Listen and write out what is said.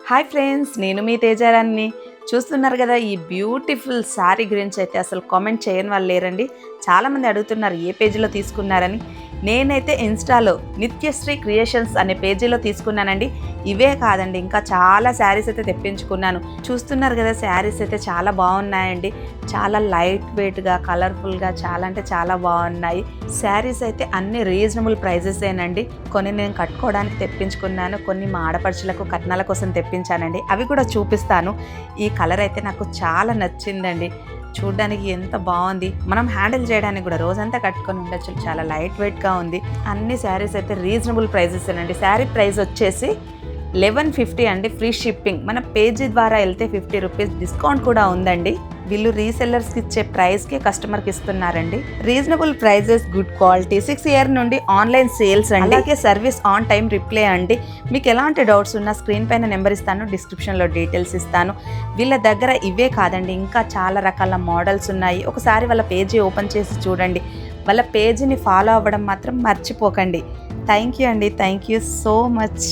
Hi friends, నేను మీ తేజారాన్ని. చూస్తున్నారు కదా, ఈ బ్యూటిఫుల్ శారీ గురించి అయితే అసలు కామెంట్ చేయని వాళ్ళు లేరండి. చాలామంది అడుగుతున్నారు ఏ పేజీలో తీసుకున్నారని. నేనైతే ఇన్స్టాలో నిత్యశ్రీ క్రియేషన్స్ అనే పేజీలో తీసుకున్నానండి. ఇవే కాదండి, ఇంకా చాలా శారీస్ అయితే తెప్పించుకున్నాను. చూస్తున్నారు కదా, శారీస్ అయితే చాలా బాగున్నాయండి. చాలా లైట్ వెయిట్గా, కలర్ఫుల్గా, చాలా అంటే చాలా బాగున్నాయి. శారీస్ అయితే అన్ని రీజనబుల్ ప్రైజెసేనండి. కొన్ని నేను కట్టుకోవడానికి తెప్పించుకున్నాను, కొన్ని మా ఆడపడుచులకు కట్నాల కోసం తెప్పించానండి. అవి కూడా చూపిస్తాను. ఈ కలర్ అయితే నాకు చాలా నచ్చిందండి. చూడ్డానికి ఎంత బాగుంది, మనం హ్యాండిల్ చేయడానికి కూడా రోజంతా కట్టుకొని ఉండొచ్చు. చాలా లైట్ వెయిట్గా ఉంది. అన్ని శారీస్ అయితే రీజనబుల్ ప్రైజెస్ అండి. శారీ ప్రైస్ వచ్చేసి 1150 అండి, ఫ్రీ షిప్పింగ్. మన పేజీ ద్వారా వెళ్తే 50 రూపీస్ డిస్కౌంట్ కూడా ఉందండి. వీళ్ళు రీసెల్లర్స్కి ఇచ్చే ప్రైస్కి కస్టమర్కి ఇస్తున్నారండి. Reasonable prizes, good quality, 6 year నుండి ఆన్లైన్ సేల్స్ అండి. అలాగే సర్వీస్ ఆన్ టైం రిప్లై అండి. మీకు ఎలాంటి డౌట్స్ ఉన్నా స్క్రీన్ పైన నెంబర్ ఇస్తాను, డిస్క్రిప్షన్లో డీటెయిల్స్ ఇస్తాను. వీళ్ళ దగ్గర ఇవే కాదండి, ఇంకా చాలా రకాల మోడల్స్ ఉన్నాయి. ఒకసారి వాళ్ళ పేజీ ఓపెన్ చేసి చూడండి. వాళ్ళ పేజీని ఫాలో అవ్వడం మాత్రం మర్చిపోకండి. థ్యాంక్ యూ అండి, థ్యాంక్ యూ సో మచ్.